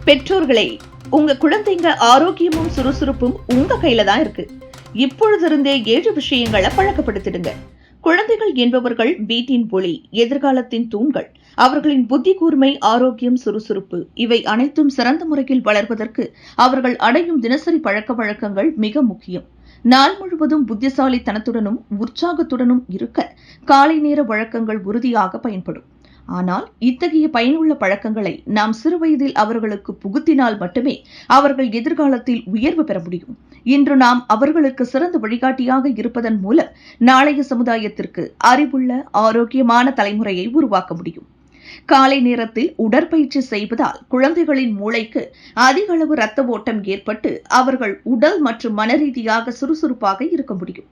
பெற்றோர்களே, உங்க குழந்தைங்க ஆரோக்கியமும் சுறுசுறுப்பும் உங்க கையில தான் இருக்கு. இப்பொழுதிருந்தே 7 விஷயங்களை பழக்கப்படுத்திடுங்க. குழந்தைகள் என்பவர்கள் வீட்டின் ஒளி, எதிர்காலத்தின் தூண்கள். அவர்களின் புத்தி கூர்மை, ஆரோக்கியம், சுறுசுறுப்பு இவை அனைத்தும் சிறந்த முறையில் வளர்வதற்கு அவர்கள் அடையும் தினசரி பழக்க வழக்கங்கள் மிக முக்கியம். நாள் முழுவதும் புத்திசாலித்தனத்துடனும் உற்சாகத்துடனும் இருக்க காலை நேர வழக்கங்கள் உறுதியாக பயன்படும். ஆனால் இத்தகைய பயனுள்ள பழக்கங்களை நாம் சிறுவயதில் அவர்களுக்கு புகுத்தினால் மட்டுமே அவர்கள் எதிர்காலத்தில் உயர்வு பெற முடியும். இன்று நாம் அவர்களுக்கு சிறந்த வழிகாட்டியாக இருப்பதன் மூலம் நாளைய சமுதாயத்திற்கு அறிவுள்ள ஆரோக்கியமான தலைமுறையை உருவாக்க முடியும். காலை நேரத்தில் உடற்பயிற்சி செய்வதால் குழந்தைகளின் மூளைக்கு அதிக அளவு இரத்த ஓட்டம் ஏற்பட்டு அவர்கள் உடல் மற்றும் மனரீதியாக சுறுசுறுப்பாக இருக்க முடியும்.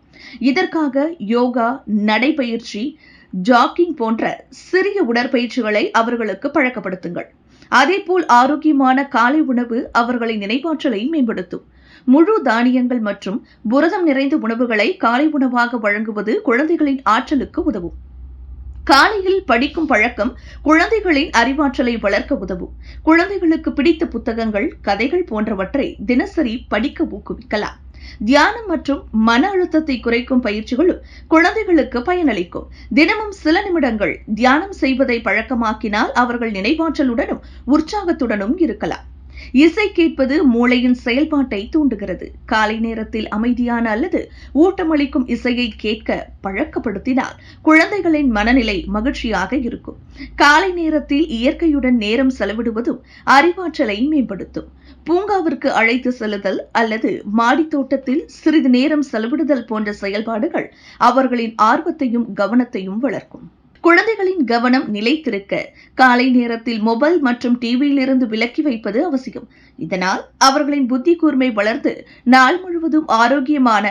இதற்காக யோகா, நடைபயிற்சி, ஜாக்கிங் போன்ற சிறிய உடற்பயிற்சிகளை அவர்களுக்கு பழக்கப்படுத்துங்கள். அதேபோல் ஆரோக்கியமான காலை உணவு அவர்களின் நினைவாற்றலை மேம்படுத்தும். முழு தானியங்கள் மற்றும் புரதம் நிறைந்த உணவுகளை காலை உணவாக வழங்குவது குழந்தைகளின் ஆற்றலுக்கு உதவும். காலையில் படிக்கும் பழக்கம் குழந்தைகளின் அறிவாற்றலை வளர்க்க உதவும். குழந்தைகளுக்கு பிடித்த புத்தகங்கள், கதைகள் போன்றவற்றை தினசரி படிக்க ஊக்குவிக்கலாம். தியானம் மற்றும் மன அழுத்தத்தை குறைக்கும் பயிற்சிகளும் குழந்தைகளுக்கு பயனளிக்கும். தினமும் சில நிமிடங்கள் தியானம் செய்வதை பழக்கமாக்கினால் அவர்கள் நினைவாற்றலுடனும் உற்சாகத்துடனும் இருக்கலாம். இசை கேட்பது மூளையின் செயல்பாட்டை தூண்டுகிறது. காலை நேரத்தில் அமைதியான அல்லது ஊட்டமளிக்கும் இசையை கேட்க பழக்கப்படுத்தினால் குழந்தைகளின் மனநிலை மகிழ்ச்சியாக இருக்கும். காலை நேரத்தில் இயற்கையுடன் நேரம் செலவிடுவதும் அறிவாற்றலை மேம்படுத்தும். பூங்காவிற்கு அழைத்து செல்லுதல் அல்லது மாடித்தோட்டத்தில் சிறிது நேரம் செலவிடுதல் போன்ற செயல்பாடுகள் அவர்களின் ஆர்வத்தையும் கவனத்தையும் வளர்க்கும். குழந்தைகளின் கவனம் நிலைத்திருக்க காலை நேரத்தில் மொபைல் மற்றும் டிவியிலிருந்து விலக்கி வைப்பது அவசியம். இதனால் அவர்களின் புத்தி கூர்மை வளர்ந்து நாள் முழுவதும் ஆரோக்கியமான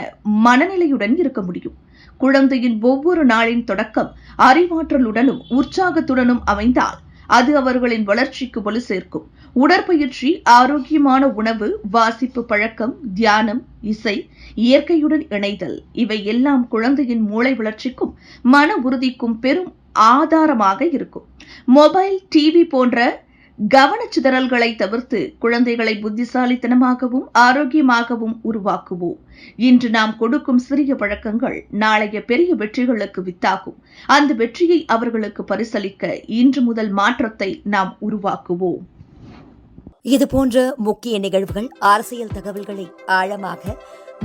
மனநிலையுடன் இருக்க முடியும். குழந்தையின் ஒவ்வொரு நாளின் தொடக்கம் அறிவாற்றலுடனும் உற்சாகத்துடனும் அமைந்தால் அது அவர்களின் வளர்ச்சிக்கு வலு சேர்க்கும். உடற்பயிற்சி, ஆரோக்கியமான உணவு, வாசிப்பு பழக்கம், தியானம், இசை, இயற்கையுடன் இணைதல் இவை எல்லாம் குழந்தையின் மூளை வளர்ச்சிக்கும் மன உறுதிக்கும் பெரும் ஆதாரமாக இருக்கும். மொபைல், டிவி போன்ற கவனச்சிதறல்களை தவிர்த்து குழந்தைகளை புத்திசாலித்தனமாகவும் ஆரோக்கியமாகவும் உருவாக்குவோம். இன்று நாம் கொடுக்கும் சிறிய பழக்கங்கள் நாளைய பெரிய வெற்றிகளுக்கு வித்தாகும். அந்த வெற்றியை அவர்களுக்கு பரிசளிக்க இன்று முதல் மாற்றத்தை நாம் உருவாக்குவோம். இதுபோன்ற முக்கிய நிகழ்வுகள், அரசியல் தகவல்களை ஆழமாக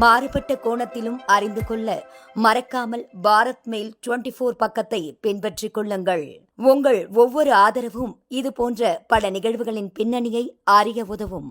மாறுபட்ட கோணத்திலும் அறிந்து கொள்ள மறக்காமல் பாரத் மெயில் 24 பக்கத்தை பின்பற்றிக் கொள்ளுங்கள். உங்கள் ஒவ்வொரு ஆதரவும் இதுபோன்ற பல நிகழ்வுகளின் பின்னணியை அறிய உதவும்.